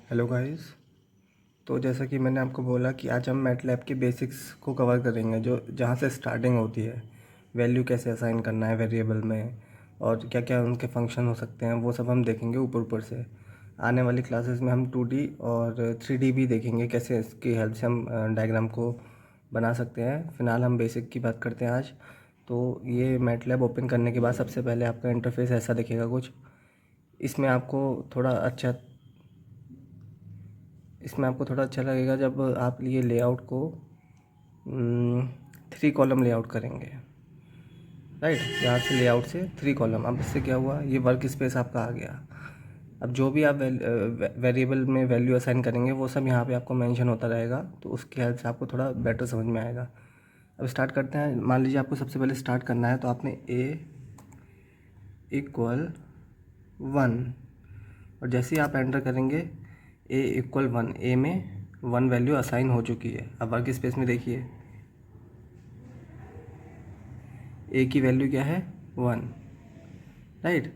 Hello guys. तो जैसा कि मैंने आपको बोला कि आज हम मैटलैब के बेसिक्स को कवर करेंगे, जो जहाँ से स्टार्टिंग होती है। वैल्यू कैसे असाइन करना है वेरिएबल में, और क्या क्या उनके फंक्शन हो सकते हैं, वो सब हम देखेंगे ऊपर ऊपर से। आने वाली क्लासेस में हम 2D और 3D भी देखेंगे, कैसे इसकी हेल्प से हम डायग्राम को बना सकते हैं। फ़िलहाल हम बेसिक की बात करते हैं आज। तो ये मैटलैब ओपन करने के बाद सबसे पहले आपका इंटरफेस ऐसा दिखेगा कुछ। इसमें आपको थोड़ा अच्छा इसमें आपको थोड़ा अच्छा लगेगा जब आप ये लेआउट को 3 कॉलम लेआउट करेंगे। राइट, यहाँ से लेआउट से 3 कॉलम। अब इससे क्या हुआ, ये वर्क स्पेस आपका आ गया। अब जो भी आप वेरिएबल में वैल्यू असाइन करेंगे वो सब यहाँ पे आपको मेंशन होता रहेगा, तो उसकी हेल्प से आपको थोड़ा बेटर समझ में आएगा। अब स्टार्ट करते हैं। मान लीजिए आपको सबसे पहले स्टार्ट करना है, तो आपने A=1, और जैसे ही आप एंटर करेंगे A=1, ए में 1 वैल्यू असाइन हो चुकी है। अब वर्क स्पेस में देखिए, ए की वैल्यू क्या है, 1। राइट,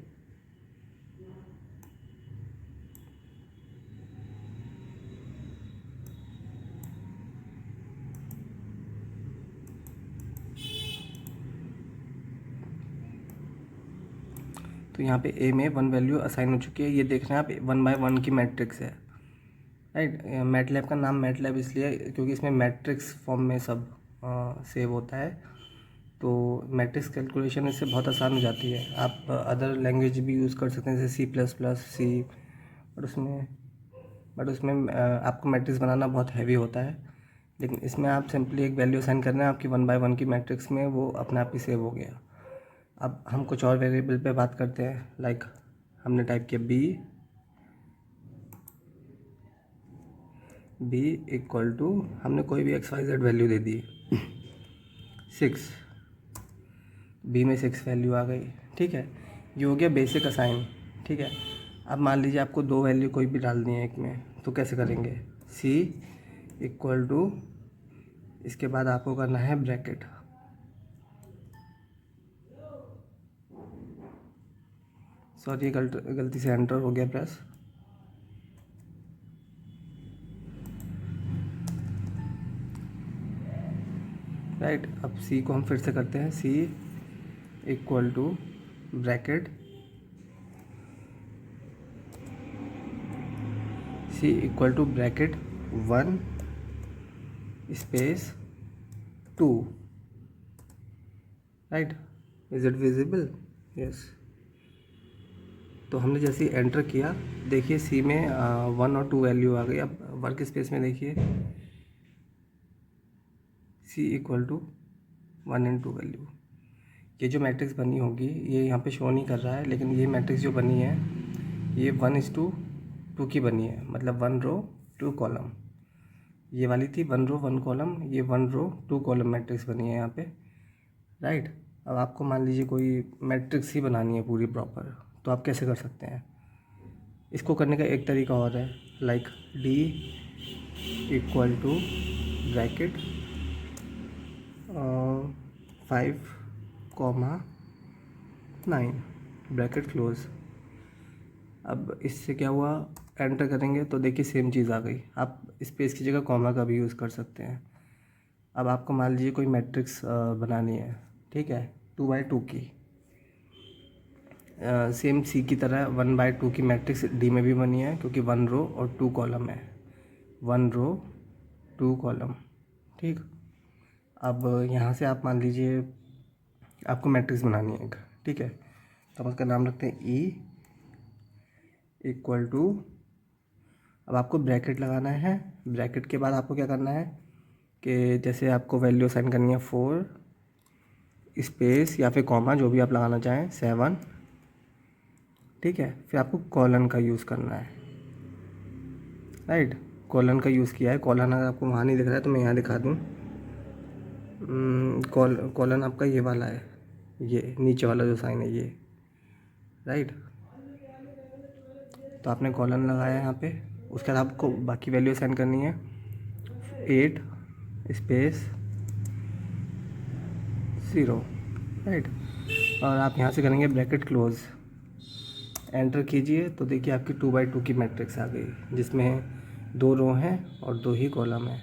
तो यहाँ पे ए में 1 वैल्यू असाइन हो चुकी है। ये देख रहे हैं आप, 1/1 की मैट्रिक्स है। राइट, मैटलैब का नाम मैटलैब इसलिए क्योंकि इसमें मैट्रिक्स फॉर्म में सब सेव होता है। तो मैट्रिक्स कैलकुलेशन इससे बहुत आसान हो जाती है। आप अदर लैंग्वेज भी यूज़ कर सकते हैं, जैसे C++, सी। बट उसमें आपको मैट्रिक्स बनाना बहुत हैवी होता है। लेकिन इसमें आप सिंपली एक वैल्यू असाइन करना है, आपकी 1/1 की मैट्रिक्स में वो अपने आप ही सेव हो गया। अब हम कुछ और वेरिएबल पे बात करते हैं। लाइक हमने टाइप किया b=, हमने कोई भी XYZ वैल्यू दे दी 6। बी में 6 वैल्यू आ गई। ठीक है, ये हो गया बेसिक असाइन। ठीक है, अब मान लीजिए आपको 2 वैल्यू कोई भी डालनी है एक में, तो कैसे करेंगे। C=, इसके बाद आपको करना है ब्रैकेट। सॉरी, गलती से एंटर हो गया प्रेस। राइट, अब C को हम फिर से करते हैं। C=, bracket, C=, 1 space 2। Right, is it visible? Yes. तो हमने जैसे ही एंटर किया, देखिए सी में 1 और 2 वैल्यू आ गई। अब वर्क स्पेस में देखिए, C=, 1 एंड 2 वैल्यू। ये जो मैट्रिक्स बनी होगी ये यहाँ पे शो नहीं कर रहा है, लेकिन ये मैट्रिक्स जो बनी है ये 1:2 की बनी है, मतलब 1 रो 2 कॉलम। ये वाली थी 1 रो 1 कॉलम, ये 1 रो 2 कॉलम मैट्रिक्स बनी है यहाँ पे। राइट, अब आपको मान लीजिए कोई मैट्रिक्स ही बनानी है पूरी प्रॉपर, तो आप कैसे कर सकते हैं। इसको करने का एक तरीका और है। Like D=, bracket 5,9, bracket close. अब इससे क्या हुआ, एंटर करेंगे तो देखिए सेम चीज़ आ गई। आप स्पेस की जगह कॉमा का भी यूज़ कर सकते हैं। अब आपको मान लीजिए कोई मैट्रिक्स बनानी है, ठीक है, 2/2 की। सेम सी की तरह 1/2 की मैट्रिक्स डी में भी बनी है, क्योंकि 1 रो और 2 कॉलम है। 1 रो 2 कॉलम। ठीक, अब यहाँ से आप मान लीजिए आपको मैट्रिक्स बनानी है एक। ठीक है, तो हम उसका नाम रखते हैं E=, अब आपको ब्रैकेट लगाना है। ब्रैकेट के बाद आपको क्या करना है कि जैसे आपको वैल्यू असाइन करनी है 4 स्पेस या फिर कॉमा, जो भी आप लगाना चाहें, 7। ठीक है, फिर आपको कॉलन का यूज़ करना है। राइट, कॉलन का यूज़ किया है। कॉलन अगर आपको वहाँ नहीं दिख रहा है तो मैं यहाँ दिखा दूँ। कॉलन आपका ये वाला है, ये नीचे वाला जो साइन है ये। राइट, तो आपने कॉलन लगाया यहाँ पे। उसके बाद आपको बाकी वैल्यू असाइन करनी है 8 स्पेस 0। राइट, और आप यहाँ से करेंगे ब्रैकेट क्लोज। एंटर कीजिए तो देखिए आपकी 2x2 की मैट्रिक्स आ गई, जिसमें 2 रो हैं और 2 ही कॉलम हैं,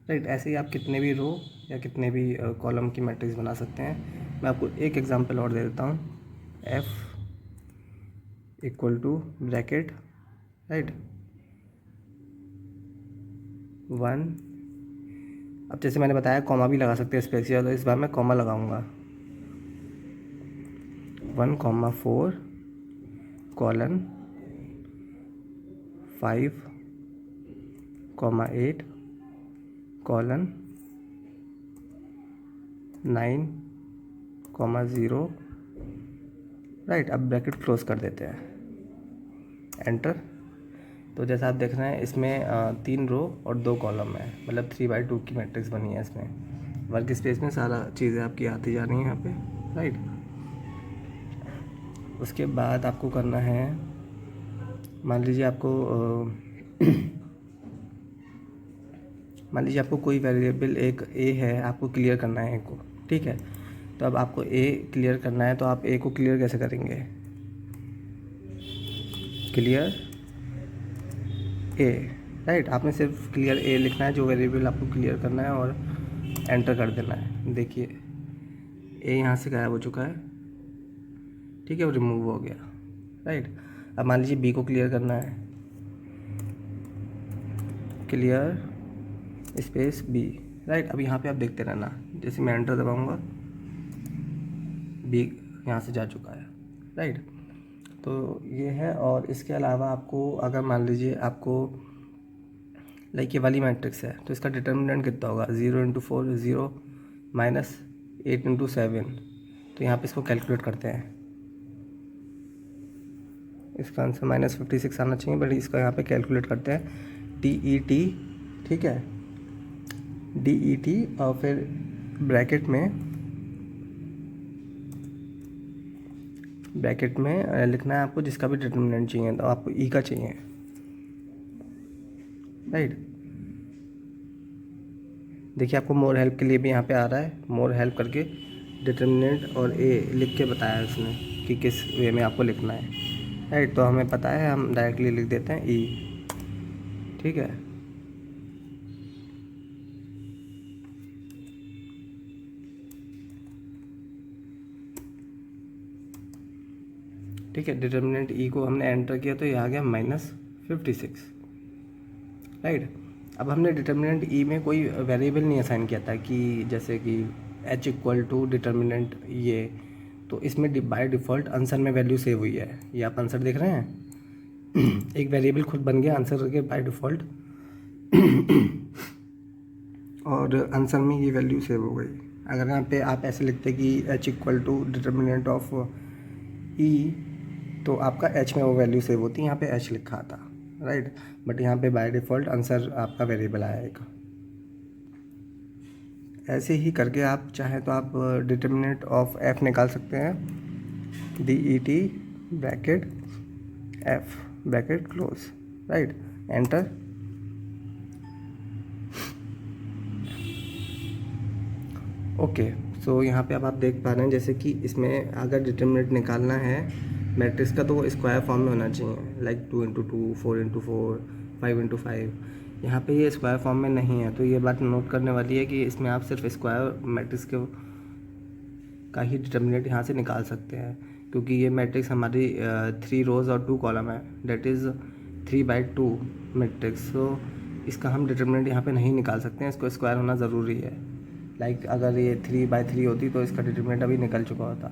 राइट। ऐसे ही आप कितने भी रो या कितने भी कॉलम की मैट्रिक्स बना सकते हैं। मैं आपको एक एग्जांपल और दे देता हूँ। F equal to bracket, right, 1। अब जैसे मैंने बताया कॉमा भी लगा सकते हैं स्पेसियल, तो इस बार मैं कॉमा लगाऊंगा। 1,4 कॉलन 5,8 कॉलन 9,0, राइट। अब ब्रैकेट क्लोज कर देते हैं, एंटर। तो जैसा आप देख रहे हैं इसमें 3 रो और 2 कॉलम है, मतलब 3x2 की मैट्रिक्स बनी है इसमें। वर्क स्पेस में सारा चीज़ें आपकी आती जा रही हैं यहाँ पे, राइट। उसके बाद आपको करना है, मान लीजिए आपको कोई वेरिएबल एक ए है, आपको क्लियर करना है ए को, ठीक है। तो अब आपको ए क्लियर करना है, तो आप ए को क्लियर कैसे करेंगे? Clear A, right. आपने सिर्फ क्लियर ए लिखना है, जो वेरिएबल आपको क्लियर करना है, और एंटर कर देना है। देखिए ए यहाँ से गायब हो चुका है, ठीक है, वो रिमूव हो गया, राइट। अब मान लीजिए बी को क्लियर करना है, क्लियर स्पेस बी, राइट। अब यहाँ पे आप देखते रहना, जैसे मैं एंटर दबाऊंगा बी यहाँ से जा चुका है, राइट। तो ये है। और इसके अलावा आपको अगर मान लीजिए आपको लाइक ये वाली मैट्रिक्स है, तो इसका डिटर्मिनेंट कितना होगा? 0 × 4 0 -8 × 7। तो यहाँ पे इसको कैलकुलेट करते हैं। इसका आंसर -56 आना चाहिए, बट इसका यहाँ पे कैलकुलेट करते हैं। DET, ठीक है, DET, और फिर ब्रैकेट में लिखना है आपको जिसका भी डिटर्मिनेंट चाहिए, तो आपको ई का चाहिए, राइट। देखिए आपको मोर हेल्प के लिए भी यहाँ पे आ रहा है, मोर हेल्प करके डिटर्मिनेंट और ए लिख के बताया है उसने कि किस वे में आपको लिखना है, राइट। तो हमें पता है, हम डायरेक्टली लिख देते हैं ई, ठीक है। ठीक है, डिटर्मिनेंट ई को हमने एंटर किया तो ये आ गया -56, राइट। अब हमने डिटर्मिनेंट ई में कोई वेरिएबल नहीं असाइन किया था, कि जैसे कि h इक्वल टू डिटर्मिनेंट ये, तो इसमें बाय डिफ़ॉल्ट आंसर में वैल्यू सेव हुई है। ये आप आंसर देख रहे हैं एक वेरिएबल खुद बन गया आंसर के बाय डिफ़ॉल्ट और आंसर में ये वैल्यू सेव हो गई। अगर यहाँ पे आप ऐसे लिखते कि h equal to determinant of E, तो आपका h में वो वैल्यू सेव होती, यहाँ पे h लिखा था, राइट। बट यहाँ पे बाय डिफ़ॉल्ट आंसर आपका वेरिएबल आएगा। ऐसे ही करके आप चाहे तो आप डिटर्मिनेंट ऑफ f निकाल सकते हैं, DET bracket f bracket close, right, enter. Okay, so यहाँ पे अब आप देख पा रहे हैं जैसे कि इसमें अगर डिटर्मिनेंट निकालना है मैट्रिक्स का, तो वो स्क्वायर फॉर्म में होना चाहिए, लाइक 2 × 2 4 × 4 5 × 5। यहाँ पे ये स्क्वायर फॉर्म में नहीं है, तो ये बात नोट करने वाली है कि इसमें आप सिर्फ स्क्वायर मैट्रिक्स के का ही डिटर्मिनेंट यहाँ से निकाल सकते हैं, क्योंकि ये मैट्रिक्स हमारी 3 रोज़ और 2 कॉलम है, डेट इज़ 3/2 मैट्रिक्स। तो इसका हम डिटर्मिनेंट यहाँ पे नहीं निकाल सकते हैं, इसको स्क्वायर होना ज़रूरी है। लाइक अगर ये 3/3 होती तो इसका डिटर्मिनेंट अभी निकल चुका होता,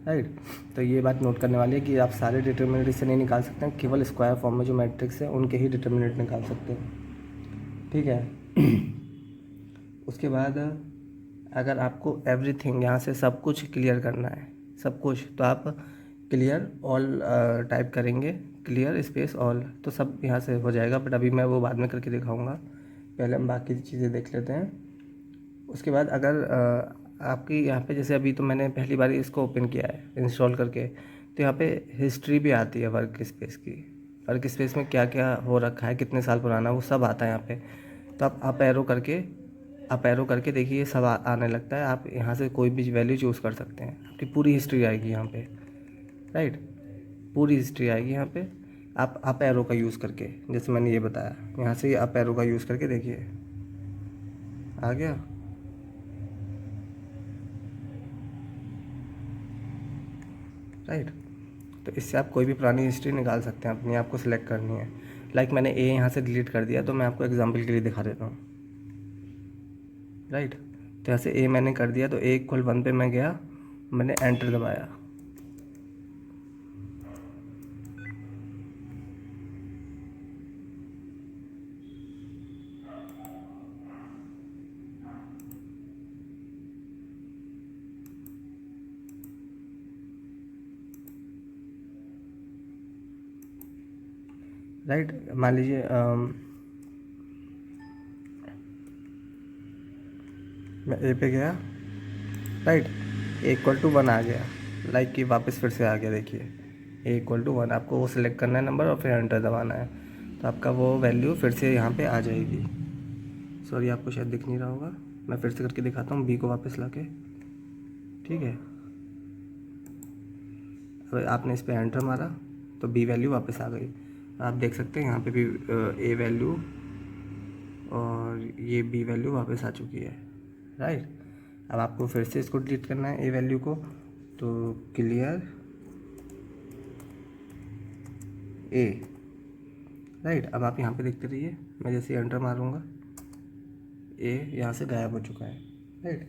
राइट। तो ये बात नोट करने वाली है कि आप सारे डिटर्मिनेंट इससे नहीं निकाल सकते हैं, केवल स्क्वायर फॉर्म में जो मैट्रिक्स है उनके ही डिटर्मिनेंट निकाल सकते हैं, ठीक है। उसके बाद अगर आपको एवरीथिंग यहाँ से सब कुछ क्लियर करना है, सब कुछ, तो आप क्लियर ऑल टाइप करेंगे, क्लियर स्पेस ऑल, तो सब यहाँ से हो जाएगा। बट अभी मैं वो बाद में करके दिखाऊंगा, पहले हम बाकी चीज़ें देख लेते हैं। उसके बाद अगर आपकी यहाँ पे जैसे अभी तो मैंने पहली बार इसको ओपन किया है इंस्टॉल करके, तो यहाँ पे हिस्ट्री भी आती है वर्क स्पेस की, वर्क स्पेस में क्या क्या हो रखा है, कितने साल पुराना, वो सब आता है यहाँ पे। तो आप अप एरो करके देखिए सब आने लगता है। आप यहाँ से कोई भी वैल्यू चूज़ कर सकते हैं, आपकी पूरी हिस्ट्री आएगी यहाँ पे, राइट। पूरी हिस्ट्री आएगी यहाँ पे। आप अप एरो का यूज़ करके, जैसे मैंने ये बताया, यहाँ से अप एरो का यूज़ करके देखिए आ गया। राइट। तो इससे आप कोई भी पुरानी हिस्ट्री निकाल सकते हैं अपनी, आपको सिलेक्ट करनी है। लाइक मैंने ए यहाँ से डिलीट कर दिया, तो मैं आपको एग्जांपल के लिए दिखा देता हूँ। राइट। तो यहाँ से ए मैंने कर दिया, तो A=1 पे मैं गया, मैंने एंटर दबाया। राइट। मान लीजिए मैं ए पे गया। राइट। A=1 आ गया, लाइक कि वापस फिर से आ गया। देखिए A=1, आपको वो सिलेक्ट करना है नंबर और फिर एंटर दबाना है, तो आपका वो वैल्यू फिर से यहाँ पे आ जाएगी। सॉरी, आपको शायद दिख नहीं रहा होगा, मैं फिर से करके दिखाता हूँ। बी को वापस ला के, ठीक है। अब आपने इस पर एंटर मारा तो बी वैल्यू वापस आ गई। आप देख सकते हैं यहाँ पे भी ए वैल्यू और ये बी वैल्यू वापस आ चुकी है। राइट। अब आपको फिर से इसको डिलीट करना है ए वैल्यू को, तो क्लियर ए। राइट। अब आप यहाँ पे देखते रहिए, मैं जैसे एंटर मारूंगा ए यहाँ से गायब हो चुका है। राइट।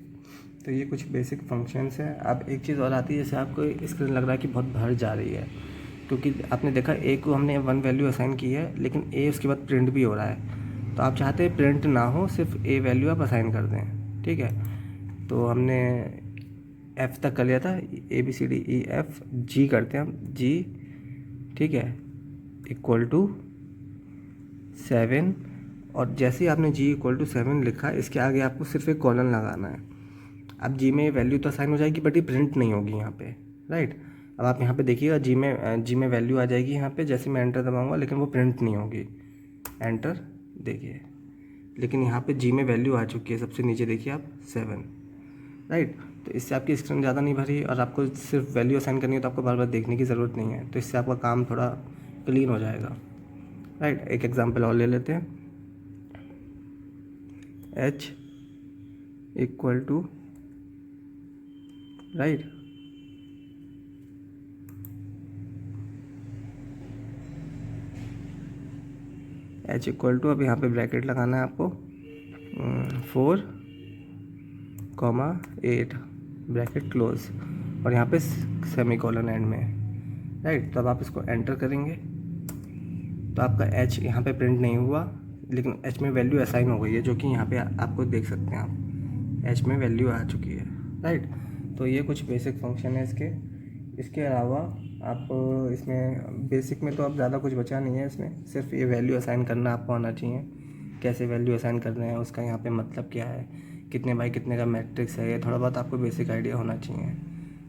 तो ये कुछ बेसिक फंक्शंस हैं। अब एक चीज़ और आती है, जैसे आपको स्क्रीन लग रहा है कि बहुत भर जा रही है, क्योंकि आपने देखा ए को हमने 1 वैल्यू असाइन की है, लेकिन ए उसके बाद प्रिंट भी हो रहा है। तो आप चाहते हैं प्रिंट ना हो, सिर्फ ए वैल्यू आप असाइन कर दें, ठीक है। तो हमने एफ़ तक कर लिया था, ABCDEFG करते हैं हम, जी, ठीक है, =7। और जैसे ही आपने G=7 लिखा, इसके आगे आपको सिर्फ एक कॉलन लगाना है। अब जी में वैल्यू तो असाइन हो जाएगी, बट ये प्रिंट नहीं होगी यहाँ पे। राइट। अब आप यहाँ पे देखिएगा, जी में वैल्यू आ जाएगी यहाँ पे, जैसे मैं एंटर दबाऊंगा, लेकिन वो प्रिंट नहीं होगी। एंटर, देखिए, लेकिन यहाँ पे जी में वैल्यू आ चुकी है, सबसे नीचे देखिए आप 7। राइट। तो इससे आपकी स्क्रीन ज़्यादा नहीं भरी, और आपको सिर्फ वैल्यू असाइन करनी है, तो आपको बार बार देखने की ज़रूरत नहीं है। तो इससे आपका काम थोड़ा क्लीन हो जाएगा। राइट। एक एग्जांपल और ले लेते हैं। H = राइट, H=, अब यहाँ पे ब्रैकेट लगाना है आपको, 4,8 ब्रैकेट क्लोज, और यहाँ पे सेमीकोलन एंड में। राइट। तो अब आप इसको एंटर करेंगे, तो आपका H यहाँ पे प्रिंट नहीं हुआ, लेकिन H में वैल्यू असाइन हो गई है, जो कि यहाँ पे आपको देख सकते हैं आप, H में वैल्यू आ चुकी है। राइट। तो ये कुछ बेसिक फंक्शन है इसके अलावा आप इसमें बेसिक में तो अब ज़्यादा कुछ बचा नहीं है इसमें, सिर्फ ये वैल्यू असाइन करना आपको आना चाहिए। कैसे वैल्यू असाइन करना है, उसका यहाँ पे मतलब क्या है, कितने बाई कितने का मैट्रिक्स है, ये थोड़ा बहुत आपको बेसिक आइडिया होना चाहिए।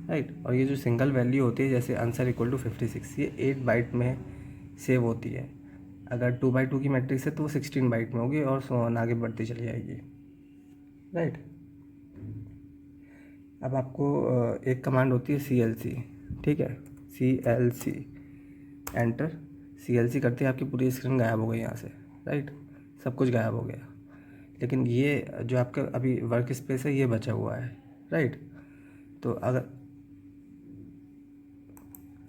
राइट। और ये जो सिंगल वैल्यू होती है, जैसे आंसर =56, ये 8 बाइट में सेव होती है। अगर 2x2 की मैट्रिक्स है तो वो 16 बाइट में होगी, और सो ऑन आगे बढ़ती चली जाएगी। राइट। अब आपको एक कमांड होती है CLC, ठीक है, CLC, एंटर। CLC करते ही आपकी पूरी स्क्रीन गायब हो गई यहाँ से। राइट। सब कुछ गायब हो गया, लेकिन ये जो आपका अभी वर्क स्पेस है, ये बचा हुआ है। राइट। तो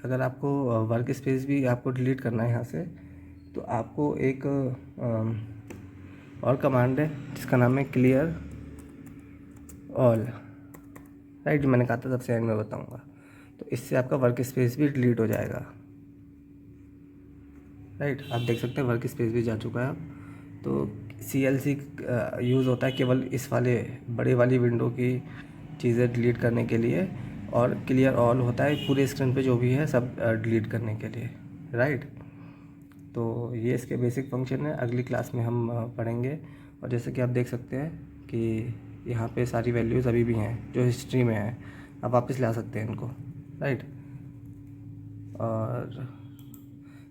अगर आपको वर्क स्पेस भी आपको डिलीट करना है यहाँ से, तो आपको एक और कमांड है जिसका नाम है क्लियर ऑल। राइट। मैंने कहा था सबसे एंड में बताऊंगा। तो इससे आपका वर्क स्पेस भी डिलीट हो जाएगा। राइट। आप देख सकते हैं वर्क स्पेस भी जा चुका है अब। तो CLC यूज़ होता है केवल इस वाले बड़े वाली विंडो की चीज़ें डिलीट करने के लिए, और क्लियर ऑल होता है पूरे स्क्रीन पे जो भी है सब डिलीट करने के लिए। राइट। तो ये इसके बेसिक फंक्शन है, अगली क्लास में हम पढ़ेंगे। और जैसे कि आप देख सकते हैं कि यहाँ पे सारी वैल्यूज़ अभी भी हैं जो हिस्ट्री में है, आप वापस ला सकते हैं इनको। राइट। और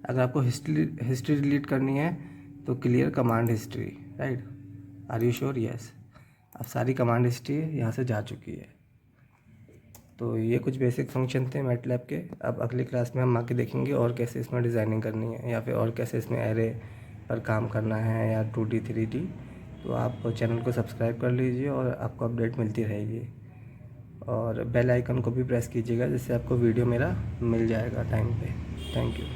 अगर आपको हिस्ट्री डिलीट करनी है तो clear command history. Right. Are you sure? Yes. अब सारी कमांड हिस्ट्री यहाँ से जा चुकी है। तो ये कुछ बेसिक फंक्शन थे मैटलैब के। अब अगली क्लास में हम आके देखेंगे और कैसे इसमें डिज़ाइनिंग करनी है, या फिर और कैसे इसमें एरे पर काम करना है, या 2D 3D। तो आप चैनल को सब्सक्राइब कर लीजिए और आपको अपडेट मिलती रहेगी। और बेल आइकन को भी प्रेस कीजिएगा, जिससे आपको वीडियो मेरा मिल जाएगा टाइम पे। Thank you.